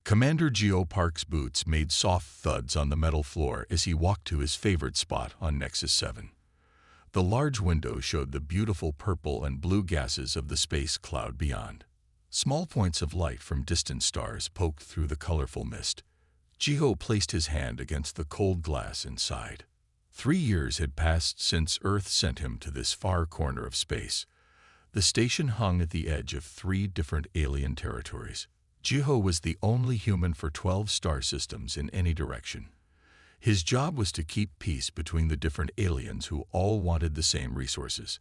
Commander Geo Park's boots made soft thuds on the metal floor as he walked to his favorite spot on Nexus 7. The large window showed the beautiful purple and blue gases of the space cloud beyond. Small points of light from distant stars poked through the colorful mist. Geo placed his hand against the cold glass inside. 3 years had passed since Earth sent him to this far corner of space. The station hung at the edge of 3 different alien territories. Geo was the only human for 12 star systems in any direction. His job was to keep peace between the different aliens who all wanted the same resources.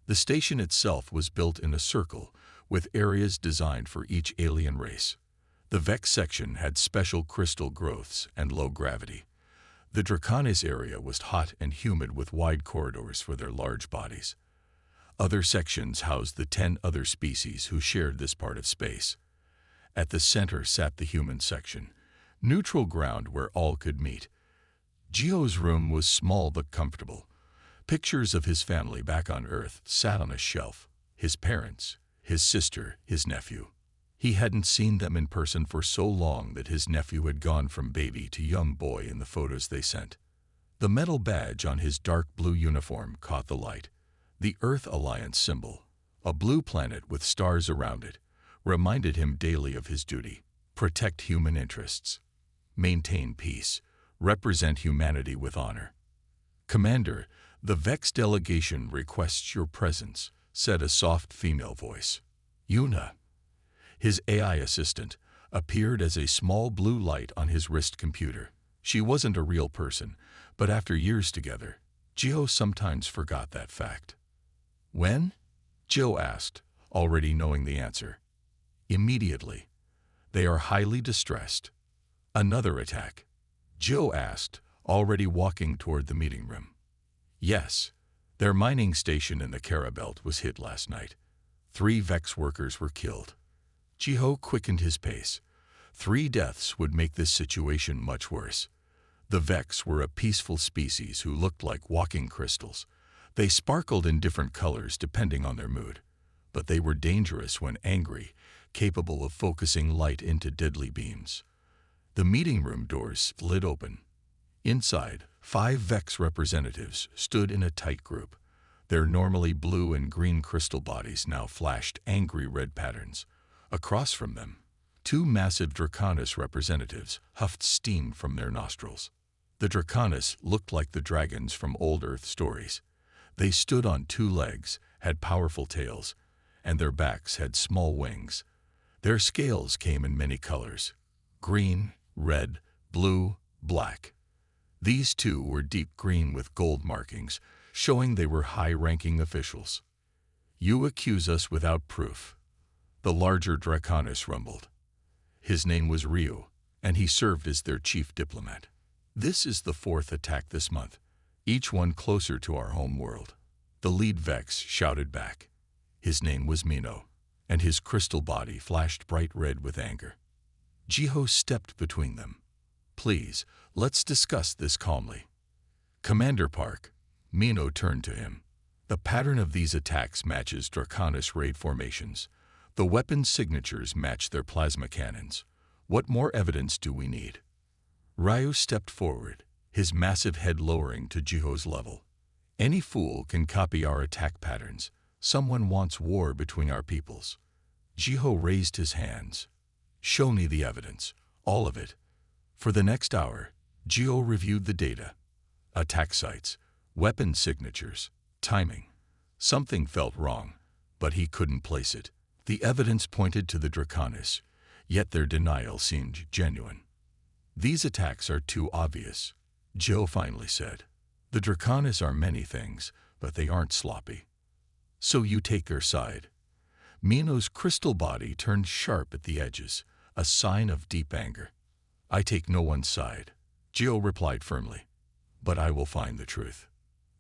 The station itself was built in a circle, with areas designed for each alien race. The Vex section had special crystal growths and low gravity. The Draconis area was hot and humid with wide corridors for their large bodies. Other sections housed the 10 other species who shared this part of space. At the center sat the human section, neutral ground where all could meet. Geo's room was small but comfortable. Pictures of his family back on Earth sat on a shelf. His parents, his sister, his nephew. He hadn't seen them in person for so long that his nephew had gone from baby to young boy in the photos they sent. The metal badge on his dark blue uniform caught the light. The Earth Alliance symbol, a blue planet with stars around it, reminded him daily of his duty: protect human interests, maintain peace, represent humanity with honor. "Commander, the Vex delegation requests your presence," said a soft female voice. Yuna, his AI assistant, appeared as a small blue light on his wrist computer. She wasn't a real person, but after years together, Geo sometimes forgot that fact. "When?" Geo asked, already knowing the answer. "Immediately. They are highly distressed." "Another attack?" Geo asked, already walking toward the meeting room. "Yes. Their mining station in the Carabelt was hit last night. 3 Vex workers were killed." Geo quickened his pace. 3 deaths would make this situation much worse. The Vex were a peaceful species who looked like walking crystals. They sparkled in different colors depending on their mood. But they were dangerous when angry, capable of focusing light into deadly beams. The meeting room doors slid open. Inside, 5 Vex representatives stood in a tight group. Their normally blue and green crystal bodies now flashed angry red patterns. Across from them, 2 massive Draconis representatives huffed steam from their nostrils. The Draconis looked like the dragons from old Earth stories. They stood on 2 legs, had powerful tails, and their backs had small wings. Their scales came in many colors: green, red, blue, black. These 2 were deep green with gold markings, showing they were high-ranking officials. "You accuse us without proof," the larger Draconis rumbled. His name was Ryu, and he served as their chief diplomat. "This is the 4th attack this month, each one closer to our home world," the lead Vex shouted back. His name was Mino, and his crystal body flashed bright red with anger. Geo stepped between them. "Please, let's discuss this calmly." "Commander Park," Mino turned to him. "The pattern of these attacks matches Draconis raid formations. The weapons signatures match their plasma cannons. What more evidence do we need?" Ryu stepped forward, his massive head lowering to Geo's level. "Any fool can copy our attack patterns. Someone wants war between our peoples." Geo raised his hands. "Show me the evidence, all of it." For the next hour, Geo reviewed the data. Attack sites, weapon signatures, timing. Something felt wrong, but he couldn't place it. The evidence pointed to the Draconis, yet their denial seemed genuine. "These attacks are too obvious," Geo finally said. "The Draconis are many things, but they aren't sloppy." "So you take their side." Mino's crystal body turned sharp at the edges, a sign of deep anger. "I take no one's side," Geo replied firmly. "But I will find the truth."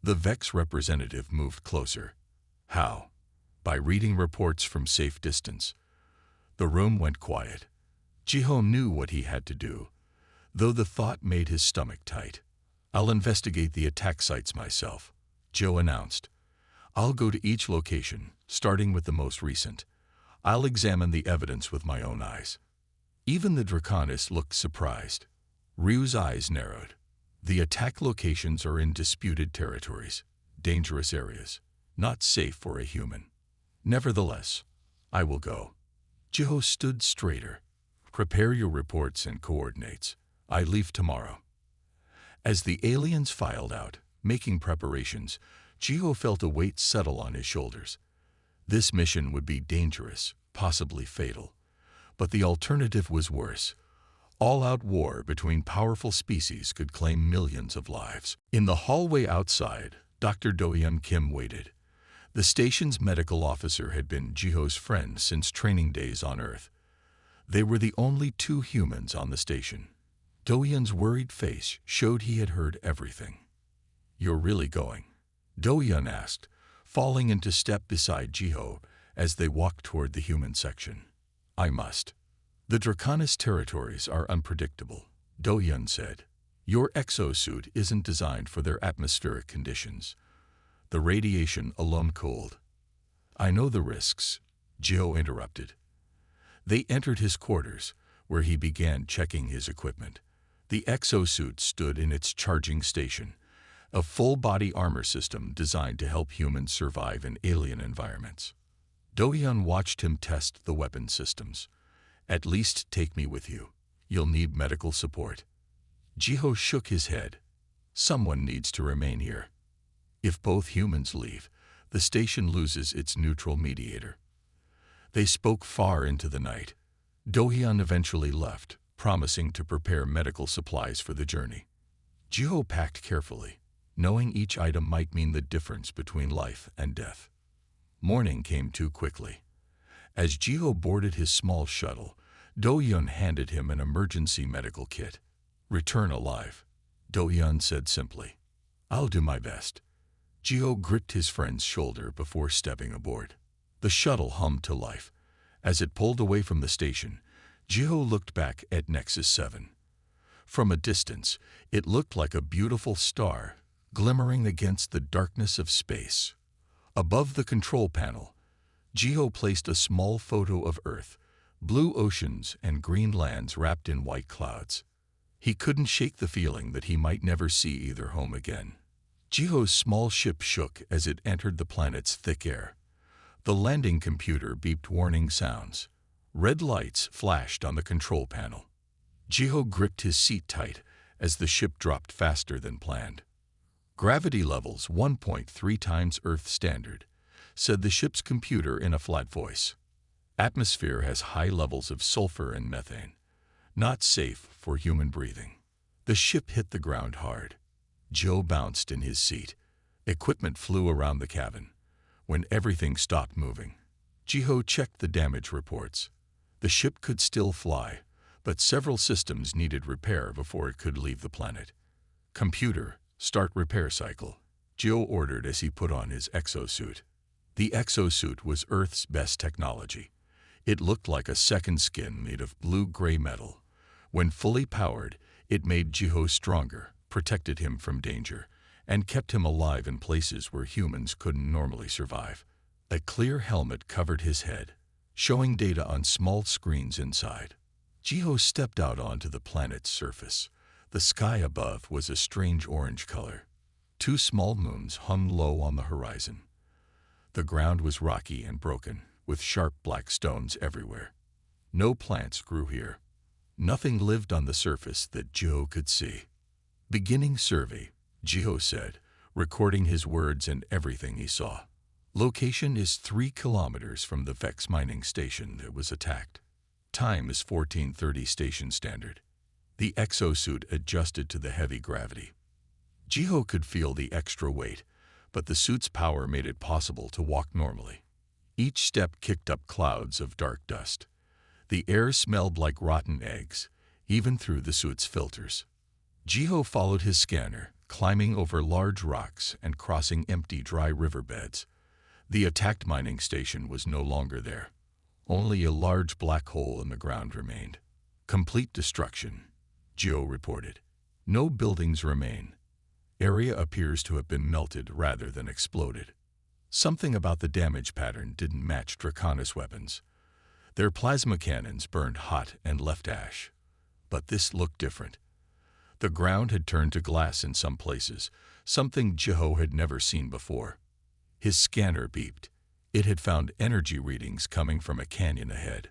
The Vex representative moved closer. "How?" "By reading reports from safe distance." The room went quiet. Geo knew what he had to do, though the thought made his stomach tight. "I'll investigate the attack sites myself," Geo announced. "I'll go to each location, starting with the most recent. I'll examine the evidence with my own eyes." Even the Draconis looked surprised. Ryu's eyes narrowed. The attack locations are in disputed territories, dangerous areas, not safe for a human. Nevertheless, I will go. Jiho stood straighter. Prepare your reports and coordinates. I leave tomorrow. As the aliens filed out, making preparations, Jiho felt a weight settle on his shoulders. This mission would be dangerous, possibly fatal. But the alternative was worse. All-out war between powerful species could claim millions of lives. In the hallway outside, Dr. Do-hyun Kim waited. The station's medical officer had been Jiho's friend since training days on Earth. They were the only two humans on the station. Do-hyun's worried face showed he had heard everything. "You're really going?" Do-hyun asked, falling into step beside Jiho as they walked toward the human section. "I must. The Draconis territories are unpredictable," Do-hyun said. "Your exosuit isn't designed for their atmospheric conditions. The radiation alone cold." "I know the risks," Jiho interrupted. They entered his quarters, where he began checking his equipment. The exosuit stood in its charging station, a full-body armor system designed to help humans survive in alien environments. Do-hyun watched him test the weapon systems. "At least take me with you. You'll need medical support." Jiho shook his head. "Someone needs to remain here. If both humans leave, the station loses its neutral mediator." They spoke far into the night. Do-hyun eventually left, promising to prepare medical supplies for the journey. Jiho packed carefully, knowing each item might mean the difference between life and death. Morning came too quickly. As Jiho boarded his small shuttle, Do-hyun handed him an emergency medical kit. "Return alive," Do-hyun said simply. "I'll do my best." Jiho gripped his friend's shoulder before stepping aboard. The shuttle hummed to life. As it pulled away from the station, Jiho looked back at Nexus 7. From a distance, it looked like a beautiful star, glimmering against the darkness of space. Above the control panel, Jiho placed a small photo of Earth, blue oceans and green lands wrapped in white clouds. He couldn't shake the feeling that he might never see either home again. Jiho's small ship shook as it entered the planet's thick air. The landing computer beeped warning sounds. Red lights flashed on the control panel. Jiho gripped his seat tight as the ship dropped faster than planned. "Gravity levels 1.3 times Earth standard," said the ship's computer in a flat voice. "Atmosphere has high levels of sulfur and methane. Not safe for human breathing." The ship hit the ground hard. Jiho bounced in his seat. Equipment flew around the cabin. When everything stopped moving, Jiho checked the damage reports. The ship could still fly, but several systems needed repair before it could leave the planet. "Computer, start repair cycle," Jiho ordered as he put on his exosuit. The exosuit was Earth's best technology. It looked like a second skin made of blue-gray metal. When fully powered, it made Jiho stronger, protected him from danger, and kept him alive in places where humans couldn't normally survive. A clear helmet covered his head, showing data on small screens inside. Jiho stepped out onto the planet's surface. The sky above was a strange orange color. Two small moons hung low on the horizon. The ground was rocky and broken, with sharp black stones everywhere. No plants grew here. Nothing lived on the surface that Jiho could see. "Beginning survey," Jiho said, recording his words and everything he saw. "Location is 3 kilometers from the Vex mining station that was attacked. Time is 14:30 station standard." The exosuit adjusted to the heavy gravity. Jiho could feel the extra weight, but the suit's power made it possible to walk normally. Each step kicked up clouds of dark dust. The air smelled like rotten eggs, even through the suit's filters. Jiho followed his scanner, climbing over large rocks and crossing empty dry riverbeds. The attacked mining station was no longer there. Only a large black hole in the ground remained. "Complete destruction," Jiho reported. "No buildings remain. Area appears to have been melted rather than exploded." Something about the damage pattern didn't match Draconis weapons. Their plasma cannons burned hot and left ash. But this looked different. The ground had turned to glass in some places, something Jiho had never seen before. His scanner beeped. It had found energy readings coming from a canyon ahead.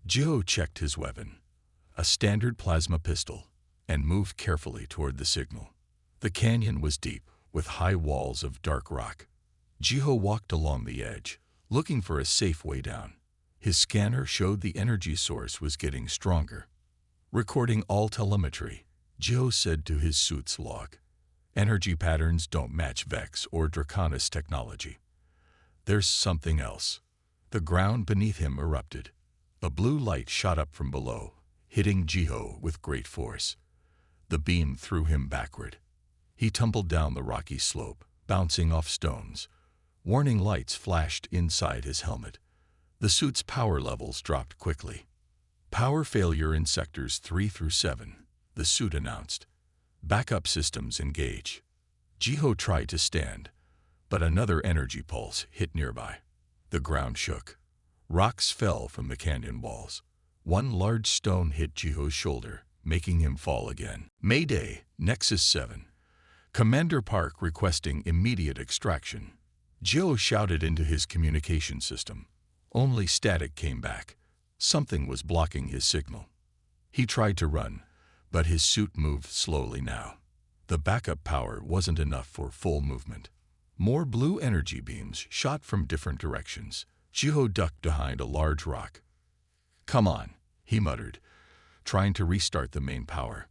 Jiho checked his weapon, a standard plasma pistol, and moved carefully toward the signal. The canyon was deep, with high walls of dark rock. Jiho walked along the edge, looking for a safe way down. His scanner showed the energy source was getting stronger. Recording all telemetry, Jiho said to his suit's log, "Energy patterns don't match Vex or Draconis technology. There's something else." The ground beneath him erupted. A blue light shot up from below, hitting Jiho with great force. The beam threw him backward. He tumbled down the rocky slope, bouncing off stones. Warning lights flashed inside his helmet. The suit's power levels dropped quickly. "Power failure in sectors 3 through 7, the suit announced. "Backup systems engage." Jiho tried to stand, but another energy pulse hit nearby. The ground shook. Rocks fell from the canyon walls. One large stone hit Jiho's shoulder, making him fall again. "Mayday, Nexus 7. Commander Park requesting immediate extraction." Jiho shouted into his communication system. Only static came back. Something was blocking his signal. He tried to run, but his suit moved slowly now. The backup power wasn't enough for full movement. More blue energy beams shot from different directions. Jiho ducked behind a large rock. "Come on," he muttered, trying to restart the main power.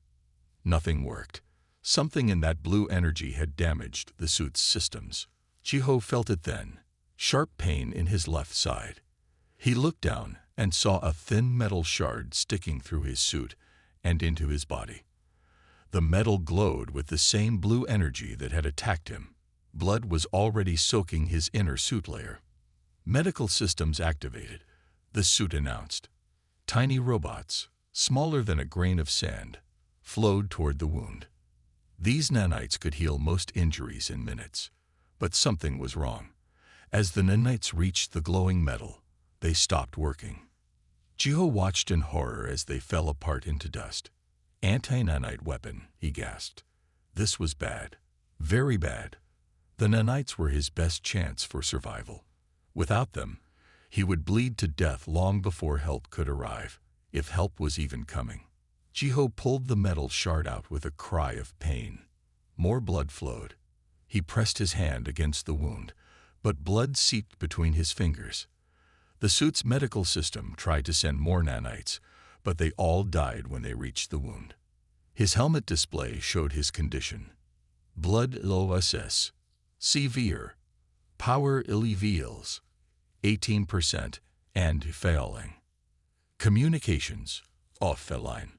Nothing worked. Something in that blue energy had damaged the suit's systems. Jiho felt it then, sharp pain in his left side. He looked down and saw a thin metal shard sticking through his suit and into his body. The metal glowed with the same blue energy that had attacked him. Blood was already soaking his inner suit layer. "Medical systems activated," the suit announced. Tiny robots, smaller than a grain of sand, flowed toward the wound. These nanites could heal most injuries in minutes. But something was wrong. As the nanites reached the glowing metal, they stopped working. Jiho watched in horror as they fell apart into dust. "Anti-nanite weapon," he gasped. This was bad. Very bad. The nanites were his best chance for survival. Without them, he would bleed to death long before help could arrive, if help was even coming. Jiho pulled the metal shard out with a cry of pain. More blood flowed. He pressed his hand against the wound, but blood seeped between his fingers. The suit's medical system tried to send more nanites, but they all died when they reached the wound. His helmet display showed his condition. Blood low SS, severe, power illivials, 18%, and failing. Communications, offline.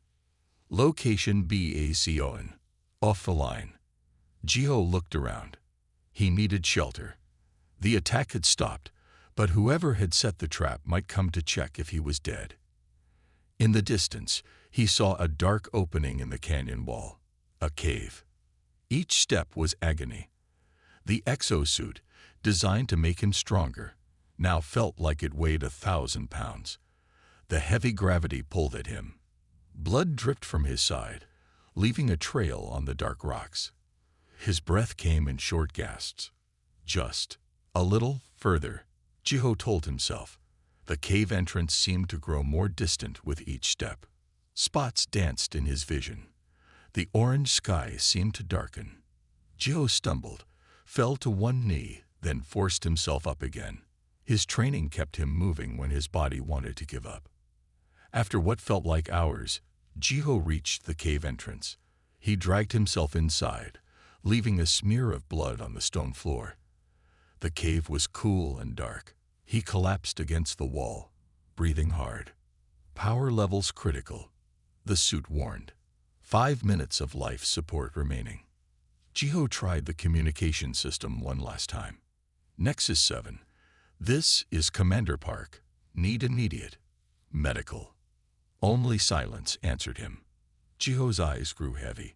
Location BACON, offline. Jiho looked around. He needed shelter. The attack had stopped, but whoever had set the trap might come to check if he was dead. In the distance, he saw a dark opening in the canyon wall, a cave. Each step was agony. The exosuit, designed to make him stronger, now felt like it weighed 1,000 pounds. The heavy gravity pulled at him. Blood dripped from his side, leaving a trail on the dark rocks. His breath came in short gasps. Just a little further, Jiho told himself. The cave entrance seemed to grow more distant with each step. Spots danced in his vision. The orange sky seemed to darken. Jiho stumbled, fell to one knee, then forced himself up again. His training kept him moving when his body wanted to give up. After what felt like hours, Jiho reached the cave entrance. He dragged himself inside, leaving a smear of blood on the stone floor. The cave was cool and dark. He collapsed against the wall, breathing hard. Power levels critical, the suit warned. 5 minutes of life support remaining. Jiho tried the communication system one last time. Nexus 7. This is Commander Park. Need immediate. Medical. Only silence answered him. Jiho's eyes grew heavy.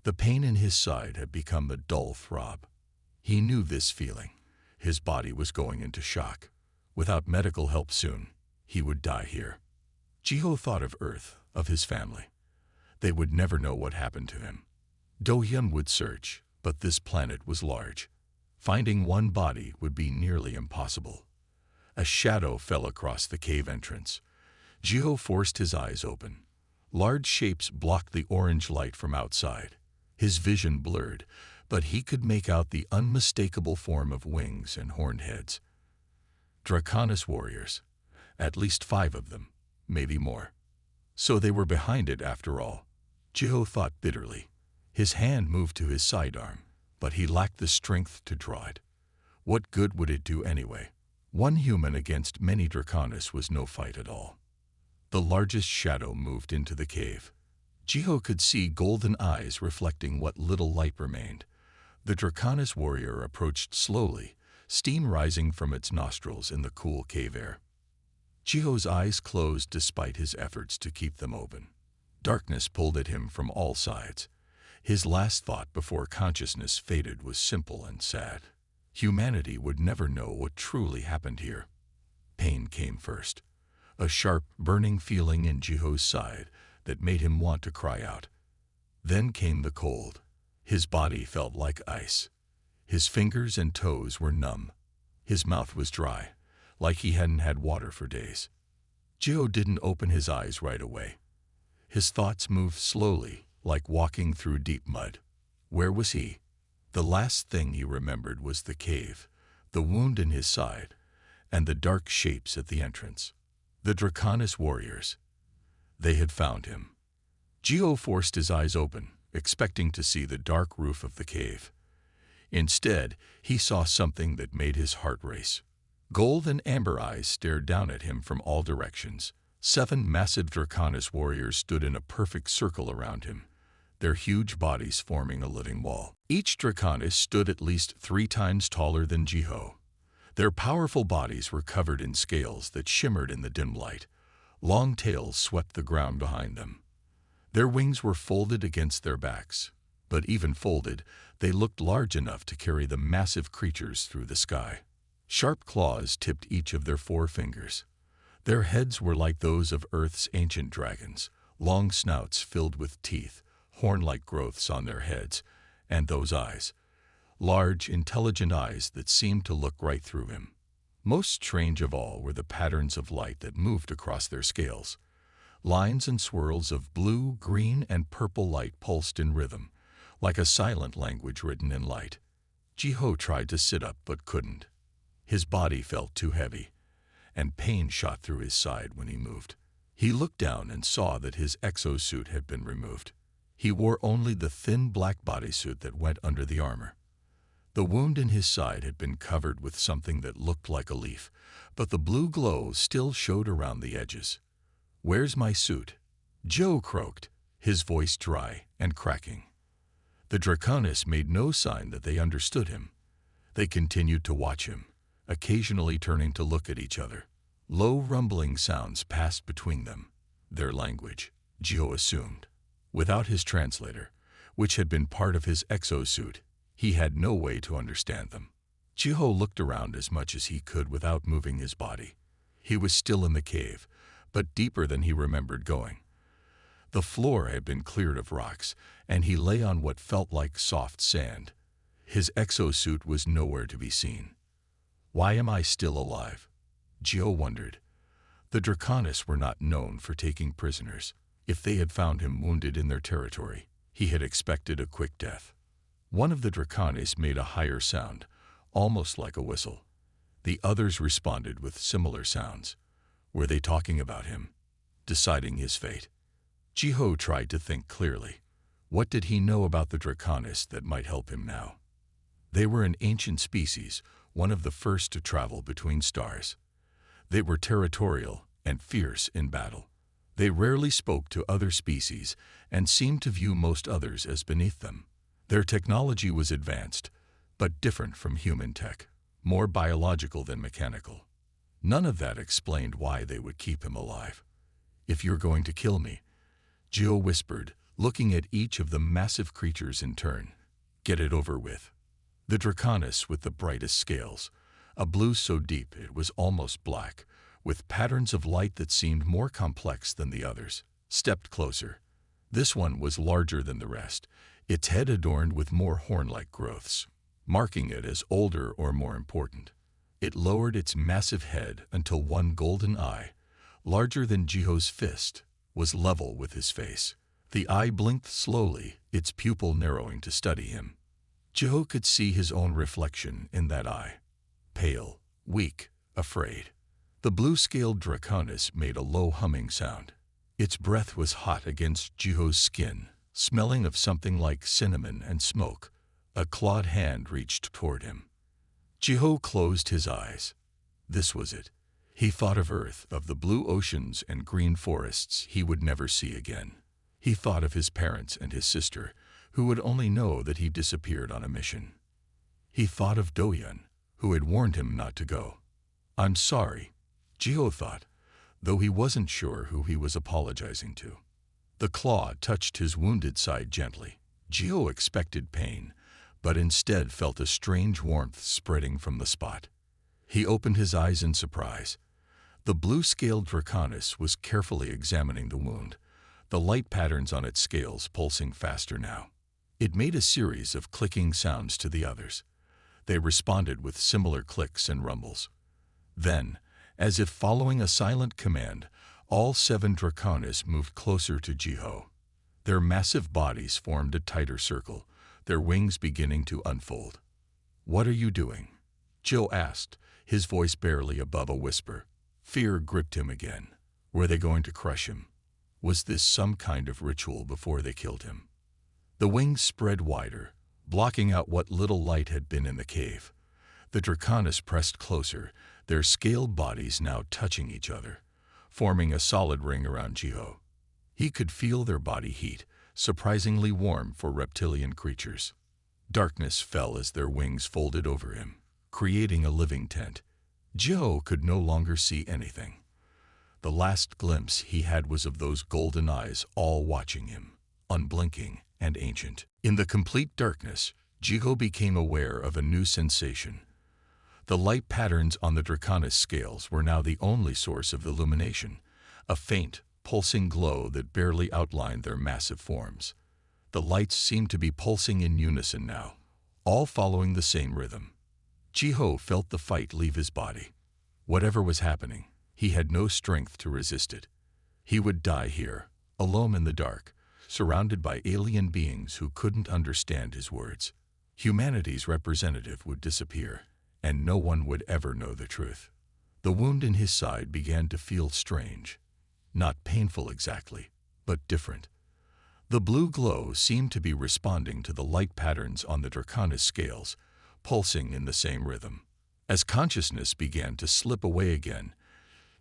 The pain in his side had become a dull throb. He knew this feeling. His body was going into shock. Without medical help soon, he would die here. Jiho thought of Earth, of his family. They would never know what happened to him. Do-hyun would search, but this planet was large. Finding one body would be nearly impossible. A shadow fell across the cave entrance. Jiho forced his eyes open. Large shapes blocked the orange light from outside. His vision blurred, but he could make out the unmistakable form of wings and horned heads. Draconis warriors. At least 5 of them, maybe more. So they were behind it after all. Jiho thought bitterly. His hand moved to his sidearm, but he lacked the strength to draw it. What good would it do anyway? One human against many Draconis was no fight at all. The largest shadow moved into the cave. Jiho could see golden eyes reflecting what little light remained. The Draconis warrior approached slowly, steam rising from its nostrils in the cool cave air. Jiho's eyes closed despite his efforts to keep them open. Darkness pulled at him from all sides. His last thought before consciousness faded was simple and sad. Humanity would never know what truly happened here. Pain came first. A sharp, burning feeling in Jiho's side that made him want to cry out. Then came the cold. His body felt like ice. His fingers and toes were numb. His mouth was dry, like he hadn't had water for days. Jiho didn't open his eyes right away. His thoughts moved slowly, like walking through deep mud. Where was he? The last thing he remembered was the cave, the wound in his side, and the dark shapes at the entrance. The Draconis warriors. They had found him. Jiho forced his eyes open, expecting to see the dark roof of the cave. Instead, he saw something that made his heart race. Gold and amber eyes stared down at him from all directions. 7 massive Draconis warriors stood in a perfect circle around him, their huge bodies forming a living wall. Each Draconis stood at least 3 times taller than Jiho. Their powerful bodies were covered in scales that shimmered in the dim light. Long tails swept the ground behind them. Their wings were folded against their backs, but even folded, they looked large enough to carry the massive creatures through the sky. Sharp claws tipped each of their 4 fingers. Their heads were like those of Earth's ancient dragons, long snouts filled with teeth, horn-like growths on their heads, and those eyes. Large, intelligent eyes that seemed to look right through him. Most strange of all were the patterns of light that moved across their scales. Lines and swirls of blue, green, and purple light pulsed in rhythm, like a silent language written in light. Jiho tried to sit up but couldn't. His body felt too heavy, and pain shot through his side when he moved. He looked down and saw that his exosuit had been removed. He wore only the thin black bodysuit that went under the armor. The wound in his side had been covered with something that looked like a leaf, but the blue glow still showed around the edges. "Where's my suit?" Joe croaked, his voice dry and cracking. The Draconis made no sign that they understood him. They continued to watch him, occasionally turning to look at each other. Low rumbling sounds passed between them. Their language, Joe assumed. Without his translator, which had been part of his exosuit, he had no way to understand them. Jiho looked around as much as he could without moving his body. He was still in the cave, but deeper than he remembered going. The floor had been cleared of rocks, and he lay on what felt like soft sand. His exosuit was nowhere to be seen. Why am I still alive? Jiho wondered. The Draconis were not known for taking prisoners. If they had found him wounded in their territory, he had expected a quick death. One of the Draconis made a higher sound, almost like a whistle. The others responded with similar sounds. Were they talking about him, deciding his fate? Jiho tried to think clearly. What did he know about the Draconis that might help him now? They were an ancient species, one of the first to travel between stars. They were territorial and fierce in battle. They rarely spoke to other species and seemed to view most others as beneath them. Their technology was advanced, but different from human tech, more biological than mechanical. None of that explained why they would keep him alive. "If you're going to kill me," Jiho whispered, looking at each of the massive creatures in turn, "get it over with." The Draconis with the brightest scales, a blue so deep it was almost black, with patterns of light that seemed more complex than the others, stepped closer. This one was larger than the rest, its head adorned with more horn-like growths, marking it as older or more important. It lowered its massive head until one golden eye, larger than Jiho's fist, was level with his face. The eye blinked slowly, its pupil narrowing to study him. Jiho could see his own reflection in that eye. Pale, weak, afraid. The blue-scaled Draconis made a low humming sound. Its breath was hot against Jiho's skin, smelling of something like cinnamon and smoke. A clawed hand reached toward him. Jiho closed his eyes. This was it. He thought of Earth, of the blue oceans and green forests he would never see again. He thought of his parents and his sister, who would only know that he disappeared on a mission. He thought of Doyun, who had warned him not to go. "I'm sorry," Jiho thought, though he wasn't sure who he was apologizing to. The claw touched his wounded side gently. Jiho expected pain, but instead felt a strange warmth spreading from the spot. He opened his eyes in surprise. The blue-scaled Draconis was carefully examining the wound, the light patterns on its scales pulsing faster now. It made a series of clicking sounds to the others. They responded with similar clicks and rumbles. Then, as if following a silent command, all 7 Draconis moved closer to Jiho. Their massive bodies formed a tighter circle, their wings beginning to unfold. "What are you doing?" Jiho asked, his voice barely above a whisper. Fear gripped him again. Were they going to crush him? Was this some kind of ritual before they killed him? The wings spread wider, blocking out what little light had been in the cave. The Draconis pressed closer, their scaled bodies now touching each other, forming a solid ring around Jiho. He could feel their body heat, surprisingly warm for reptilian creatures. Darkness fell as their wings folded over him, creating a living tent. Jiho could no longer see anything. The last glimpse he had was of those golden eyes all watching him, unblinking and ancient. In the complete darkness, Jiho became aware of a new sensation. The light patterns on the Draconis scales were now the only source of illumination, a faint, pulsing glow that barely outlined their massive forms. The lights seemed to be pulsing in unison now, all following the same rhythm. Jiho felt the fight leave his body. Whatever was happening, he had no strength to resist it. He would die here, alone in the dark, surrounded by alien beings who couldn't understand his words. Humanity's representative would disappear, and no one would ever know the truth. The wound in his side began to feel strange. Not painful exactly, but different. The blue glow seemed to be responding to the light patterns on the Draconis scales, pulsing in the same rhythm. As consciousness began to slip away again,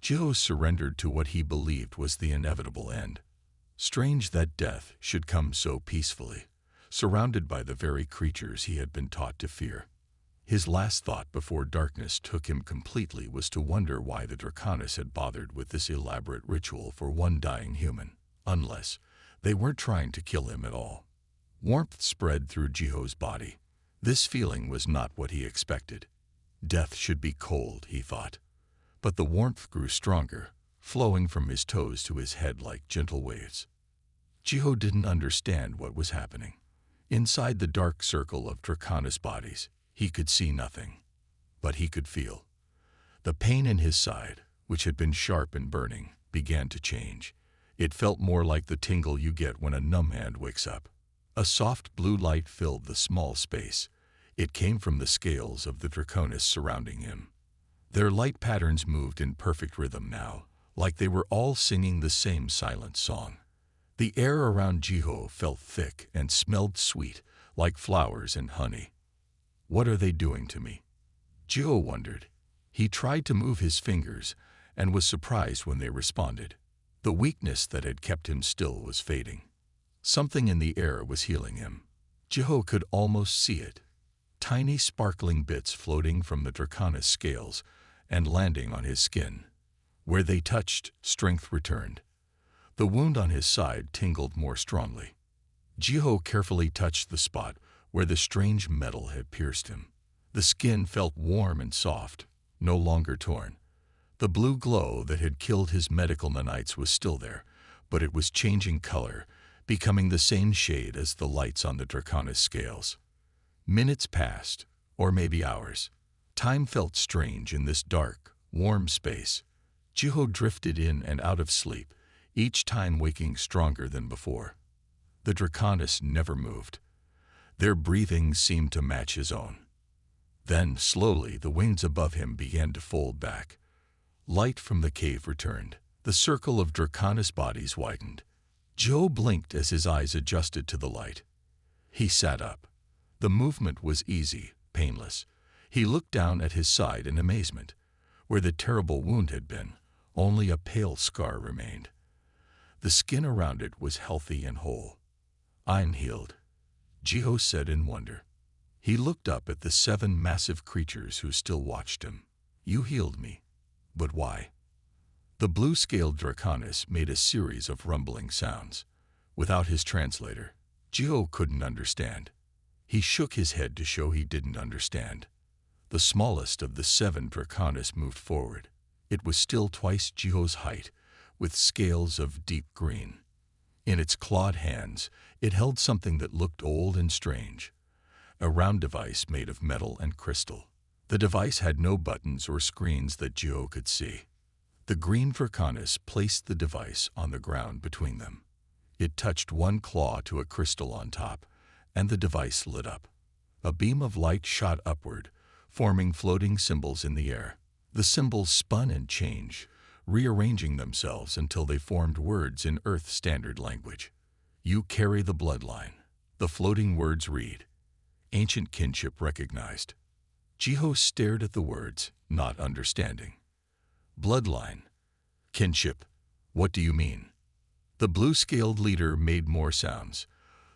Jiho surrendered to what he believed was the inevitable end. Strange that death should come so peacefully, surrounded by the very creatures he had been taught to fear. His last thought before darkness took him completely was to wonder why the Draconis had bothered with this elaborate ritual for one dying human, unless they weren't trying to kill him at all. Warmth spread through Jiho's body. This feeling was not what he expected. Death should be cold, he thought. But the warmth grew stronger, flowing from his toes to his head like gentle waves. Jiho didn't understand what was happening. Inside the dark circle of Draconis bodies, he could see nothing. But he could feel. The pain in his side, which had been sharp and burning, began to change. It felt more like the tingle you get when a numb hand wakes up. A soft blue light filled the small space. It came from the scales of the Draconis surrounding him. Their light patterns moved in perfect rhythm now, like they were all singing the same silent song. The air around Jiho felt thick and smelled sweet, like flowers and honey. What are they doing to me? Jiho wondered. He tried to move his fingers and was surprised when they responded. The weakness that had kept him still was fading. Something in the air was healing him. Jiho could almost see it. Tiny sparkling bits floating from the Draconis scales and landing on his skin. Where they touched, strength returned. The wound on his side tingled more strongly. Jiho carefully touched the spot where the strange metal had pierced him. The skin felt warm and soft, no longer torn. The blue glow that had killed his medical nanites was still there, but it was changing color, becoming the same shade as the lights on the Draconis scales. Minutes passed, or maybe hours. Time felt strange in this dark, warm space. Jiho drifted in and out of sleep, each time waking stronger than before. The Draconis never moved. Their breathing seemed to match his own. Then, slowly, the wings above him began to fold back. Light from the cave returned. The circle of Draconis bodies widened. Joe blinked as his eyes adjusted to the light. He sat up. The movement was easy, painless. He looked down at his side in amazement. Where the terrible wound had been, only a pale scar remained. The skin around it was healthy and whole. "I'm healed," Jiho said in wonder. He looked up at the 7 massive creatures who still watched him. "You healed me. But why?" The blue-scaled Draconis made a series of rumbling sounds. Without his translator, Jiho couldn't understand. He shook his head to show he didn't understand. The smallest of the 7 Draconis moved forward. It was still twice Jiho's height, with scales of deep green. In its clawed hands, it held something that looked old and strange. A round device made of metal and crystal. The device had no buttons or screens that Jiho could see. The green Draconis placed the device on the ground between them. It touched one claw to a crystal on top, and the device lit up. A beam of light shot upward, forming floating symbols in the air. The symbols spun and changed, rearranging themselves until they formed words in Earth Standard language. "You carry the bloodline." The floating words read, "Ancient kinship recognized." Jiho stared at the words, not understanding. "Bloodline. Kinship. What do you mean?" The blue-scaled leader made more sounds.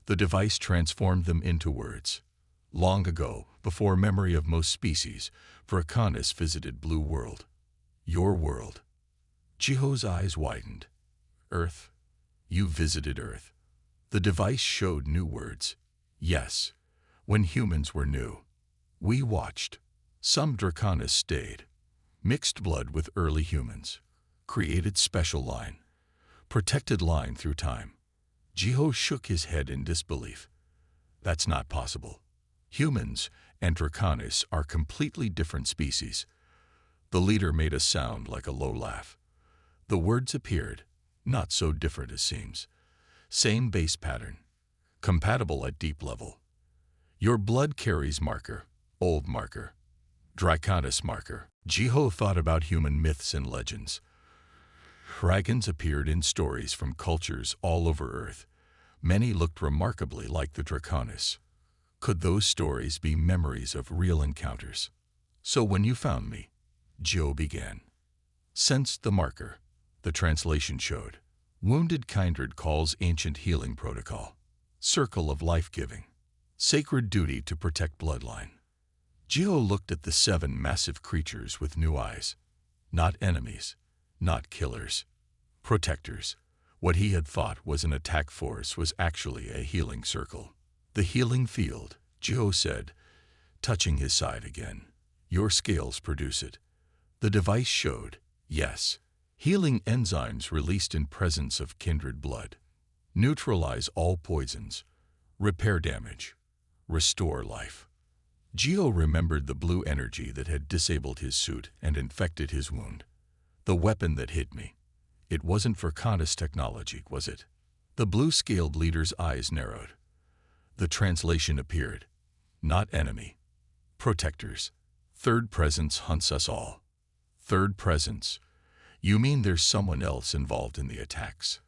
The device transformed them into words. "Long ago, before memory of most species, Draconis visited Blue World. Your world." Jiho's eyes widened. "Earth? You visited Earth." The device showed new words. "Yes. When humans were new. We watched. Some Draconis stayed. Mixed blood with early humans. Created special line. Protected line through time." Jiho shook his head in disbelief. "That's not possible. Humans and Draconis are completely different species." The leader made a sound like a low laugh. The words appeared, "Not so different as seems. Same base pattern. Compatible at deep level. Your blood carries marker, old marker. Draconis marker." Jiho thought about human myths and legends. Dragons appeared in stories from cultures all over Earth. Many looked remarkably like the Draconis. Could those stories be memories of real encounters? "So when you found me," Jiho began. "Sensed the marker," the translation showed. "Wounded kindred calls ancient healing protocol. Circle of life-giving. Sacred duty to protect bloodline." Jiho looked at the 7 massive creatures with new eyes. Not enemies, not killers. Protectors. What he had thought was an attack force was actually a healing circle. "The healing field," Jiho said, touching his side again. "Your scales produce it." The device showed, yes. Healing enzymes released in presence of kindred blood. Neutralize all poisons. Repair damage. Restore life. Jiho remembered the blue energy that had disabled his suit and infected his wound. "The weapon that hit me. It wasn't Draconis technology, was it?" The blue-scaled leader's eyes narrowed. The translation appeared. "Not enemy. Protectors. Third presence hunts us all." "Third presence? You mean there's someone else involved in the attacks?"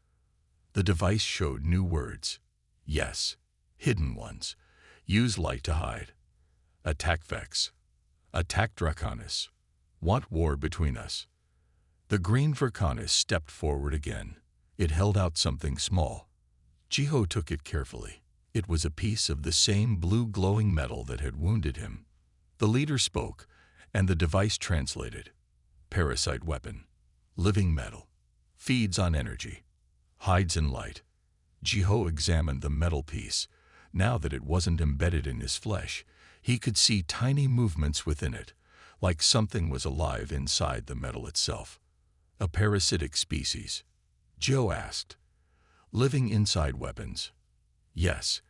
The device showed new words. "Yes. Hidden ones. Use light to hide. Attack Vex. Attack Draconis. Want war between us." The green Draconis stepped forward again. It held out something small. Jiho took it carefully. It was a piece of the same blue glowing metal that had wounded him. The leader spoke, and the device translated. "Parasite weapon. Living metal. Feeds on energy. Hides in light." Jiho examined the metal piece. Now that it wasn't embedded in his flesh, he could see tiny movements within it, like something was alive inside the metal itself. A parasitic species? Joe asked. Living inside weapons? Yes.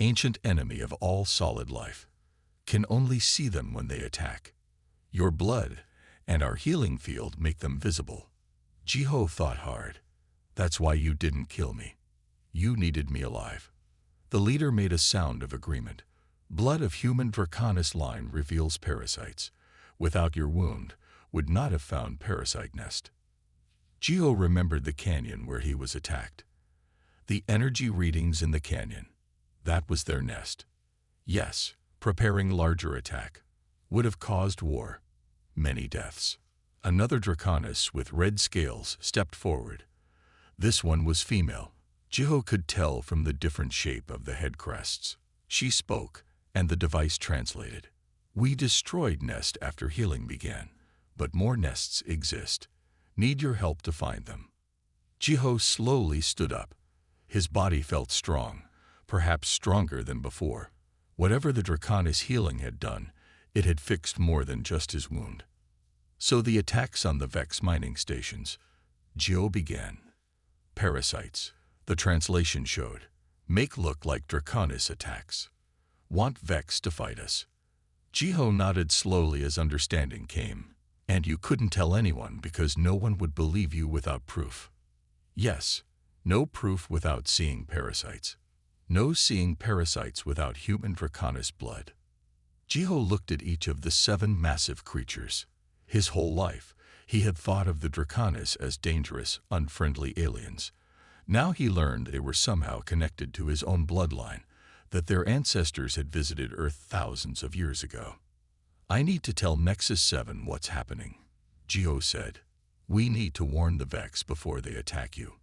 Ancient enemy of all solid life. Can only see them when they attack. Your blood and our healing field make them visible. Jiho thought hard. That's why you didn't kill me. You needed me alive. The leader made a sound of agreement. Blood of human Draconis line reveals parasites. Without your wound, would not have found parasite nest. Jiho remembered the canyon where he was attacked. The energy readings in the canyon. That was their nest. Yes, preparing larger attack. Would have caused war. Many deaths. Another Draconis with red scales stepped forward. This one was female. Jiho could tell from the different shape of the head crests. She spoke, and the device translated. We destroyed nest after healing began, but more nests exist. Need your help to find them. Jiho slowly stood up. His body felt strong, perhaps stronger than before. Whatever the Draconis healing had done, it had fixed more than just his wound. So the attacks on the Vex mining stations. Jiho began. Parasites, the translation showed, make look like Draconis attacks. Want Vex to fight us. Jiho nodded slowly as understanding came. And you couldn't tell anyone because no one would believe you without proof. Yes, no proof without seeing parasites. No seeing parasites without human Draconis blood. Jiho looked at each of the 7 massive creatures. His whole life, he had thought of the Draconis as dangerous, unfriendly aliens. Now he learned they were somehow connected to his own bloodline, that their ancestors had visited Earth thousands of years ago. I need to tell Nexus 7 what's happening, Jiho said. We need to warn the Vex before they attack you.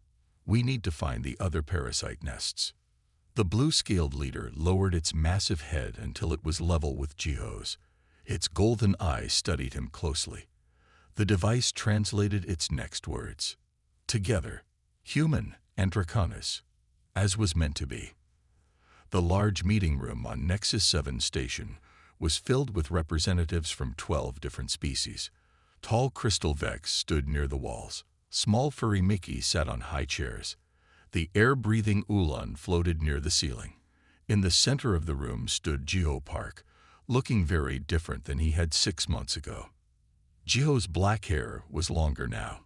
We need to find the other parasite nests. The blue-scaled leader lowered its massive head until it was level with Jiho's. Its golden eyes studied him closely. The device translated its next words. Together, human and Draconis, as was meant to be. The large meeting room on Nexus 7 station was filled with representatives from 12 different species. Tall crystal Vex stood near the walls. Small furry Mickey sat on high chairs. The air-breathing Ulan floated near the ceiling. In the center of the room stood Jiho Park, looking very different than he had 6 months ago. Jiho's black hair was longer now.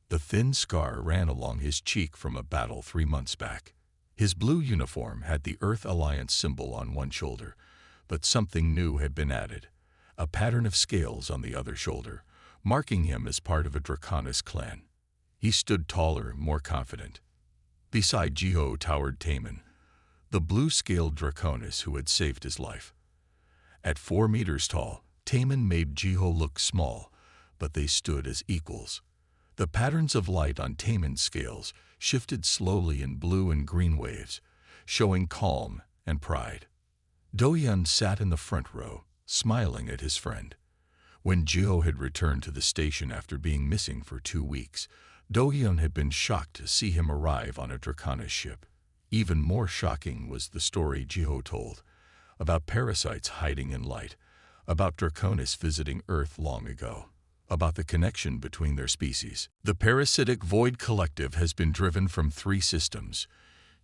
The thin scar ran along his cheek from a battle 3 months back. His blue uniform had the Earth Alliance symbol on one shoulder, but something new had been added, a pattern of scales on the other shoulder, marking him as part of a Draconis clan. He stood taller, more confident. Beside Jiho towered Taman, the blue-scaled Draconis who had saved his life. At 4 meters tall, Taman made Jiho look small, but they stood as equals. The patterns of light on Taman's scales shifted slowly in blue and green waves, showing calm and pride. Do-hyun sat in the front row, smiling at his friend. When Jiho had returned to the station after being missing for 2 weeks, Do-hyun had been shocked to see him arrive on a Draconis ship. Even more shocking was the story Jiho told, about parasites hiding in light, about Draconis visiting Earth long ago, about the connection between their species. The parasitic Void Collective has been driven from 3 systems,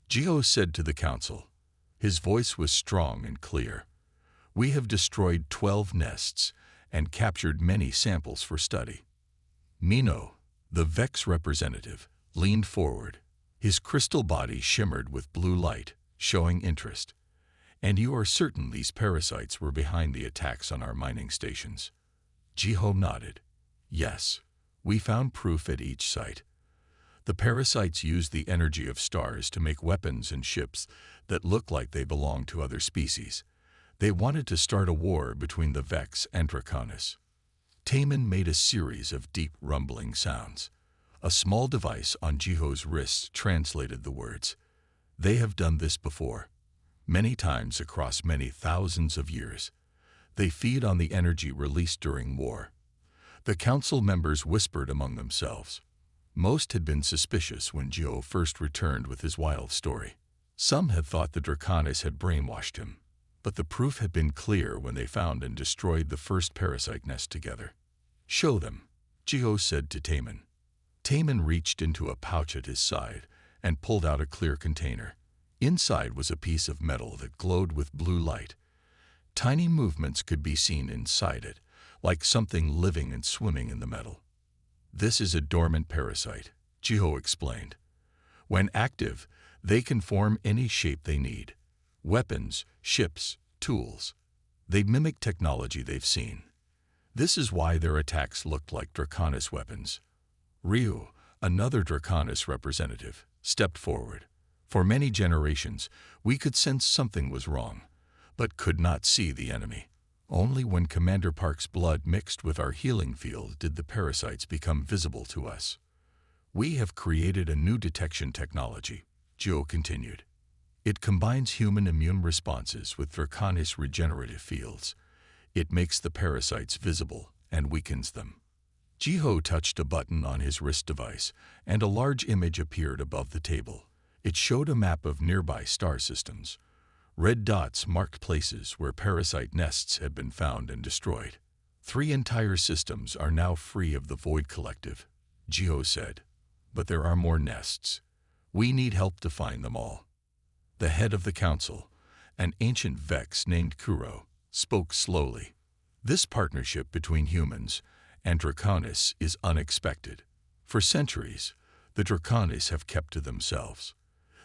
Jiho said to the council. His voice was strong and clear. We have destroyed 12 nests and captured many samples for study. Mino, the Vex representative, leaned forward. His crystal body shimmered with blue light, showing interest. And you are certain these parasites were behind the attacks on our mining stations? Jiho nodded. Yes, we found proof at each site. The parasites used the energy of stars to make weapons and ships that look like they belong to other species. They wanted to start a war between the Vex and Draconis. Taman made a series of deep rumbling sounds. A small device on Jiho's wrist translated the words. They have done this before, many times across many thousands of years. They feed on the energy released during war. The council members whispered among themselves. Most had been suspicious when Jiho first returned with his wild story. Some had thought the Draconis had brainwashed him. But the proof had been clear when they found and destroyed the first parasite nest together. "Show them," Jiho said to Taman. Taman reached into a pouch at his side and pulled out a clear container. Inside was a piece of metal that glowed with blue light. Tiny movements could be seen inside it, like something living and swimming in the metal. "This is a dormant parasite," Jiho explained. "When active, they can form any shape they need. Weapons, ships, tools. They mimic technology they've seen. This is why their attacks looked like Draconis weapons." Ryu, another Draconis representative, stepped forward. "For many generations, we could sense something was wrong, but could not see the enemy. Only when Commander Park's blood mixed with our healing field did the parasites become visible to us. We have created a new detection technology," Joe continued. "It combines human immune responses with Draconis regenerative fields. It makes the parasites visible and weakens them." Jiho touched a button on his wrist device, and a large image appeared above the table. It showed a map of nearby star systems. Red dots marked places where parasite nests had been found and destroyed. 3 entire systems are now free of the Void Collective," Jiho said. "But there are more nests. We need help to find them all." The head of the council, an ancient Vex named Kuro, spoke slowly. "This partnership between humans and Draconis is unexpected. For centuries, the Draconis have kept to themselves.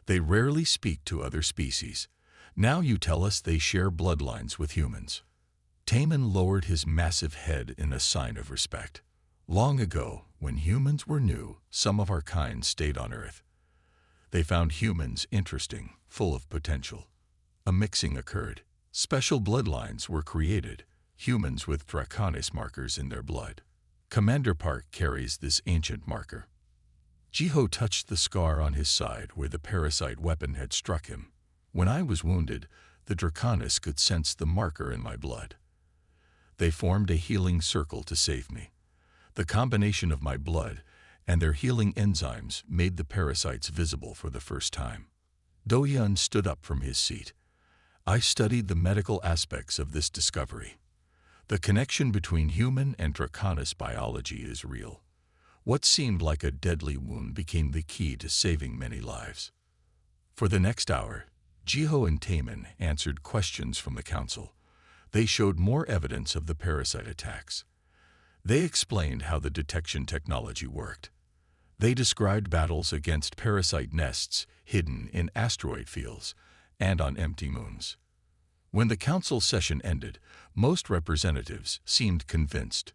They rarely speak to other species. Now you tell us they share bloodlines with humans." Taman lowered his massive head in a sign of respect. "Long ago, when humans were new, some of our kind stayed on Earth. They found humans interesting, full of potential. A mixing occurred. Special bloodlines were created, humans with Draconis markers in their blood. Commander Park carries this ancient marker." Jiho touched the scar on his side where the parasite weapon had struck him. "When I was wounded, the Draconis could sense the marker in my blood. They formed a healing circle to save me. The combination of my blood and their healing enzymes made the parasites visible for the first time." Do-Yun stood up from his seat. "I studied the medical aspects of this discovery. The connection between human and Draconis biology is real. What seemed like a deadly wound became the key to saving many lives." For the next hour, Jiho and Taman answered questions from the council. They showed more evidence of the parasite attacks. They explained how the detection technology worked. They described battles against parasite nests hidden in asteroid fields and on empty moons. When the council session ended, most representatives seemed convinced.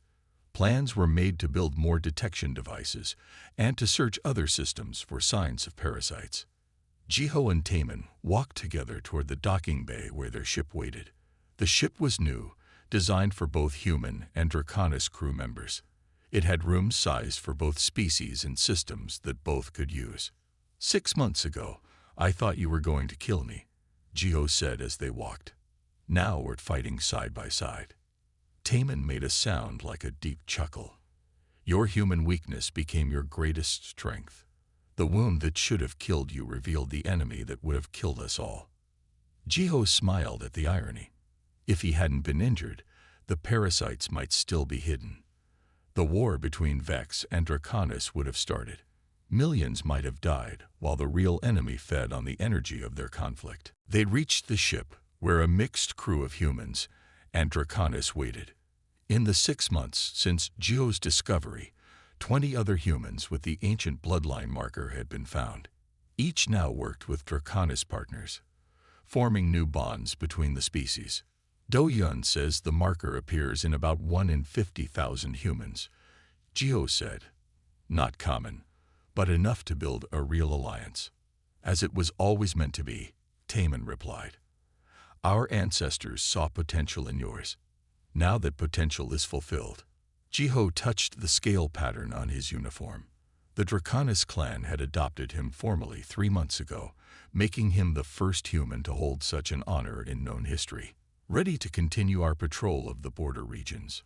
Plans were made to build more detection devices and to search other systems for signs of parasites. Jiho and Taman walked together toward the docking bay where their ship waited. The ship was new, designed for both human and Draconis crew members. It had rooms sized for both species and systems that both could use. "6 months ago, I thought you were going to kill me," Jiho said as they walked. "Now we're fighting side by side." Taman made a sound like a deep chuckle. "Your human weakness became your greatest strength. The wound that should have killed you revealed the enemy that would have killed us all." Jiho smiled at the irony. If he hadn't been injured, the parasites might still be hidden. The war between Vex and Draconis would have started. Millions might have died while the real enemy fed on the energy of their conflict. They reached the ship, where a mixed crew of humans and Draconis waited. In the 6 months since Jiho's discovery, 20 other humans with the ancient bloodline marker had been found. Each now worked with Draconis partners, forming new bonds between the species. Do-Yun says the marker appears in about 1 in 50,000 humans. Jiho said, "Not common, but enough to build a real alliance." "As it was always meant to be," Taman replied. "Our ancestors saw potential in yours. Now that potential is fulfilled." Jiho touched the scale pattern on his uniform. The Draconis clan had adopted him formally 3 months ago, making him the first human to hold such an honor in known history. "Ready to continue our patrol of the border regions?"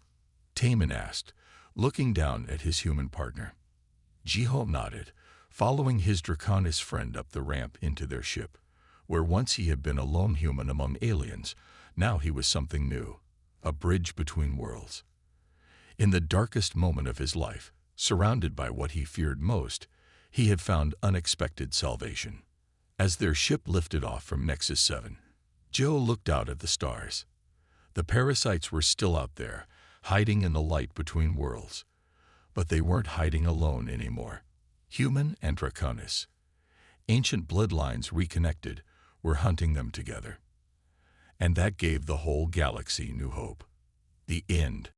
Taman asked, looking down at his human partner. Jiho nodded, following his Draconis friend up the ramp into their ship, where once he had been a lone human among aliens. Now he was something new, a bridge between worlds. In the darkest moment of his life, surrounded by what he feared most, he had found unexpected salvation. As their ship lifted off from Nexus 7, Joe looked out at the stars. The parasites were still out there, hiding in the light between worlds. But they weren't hiding alone anymore. Human and Draconis, ancient bloodlines reconnected, were hunting them together. And that gave the whole galaxy new hope. The end.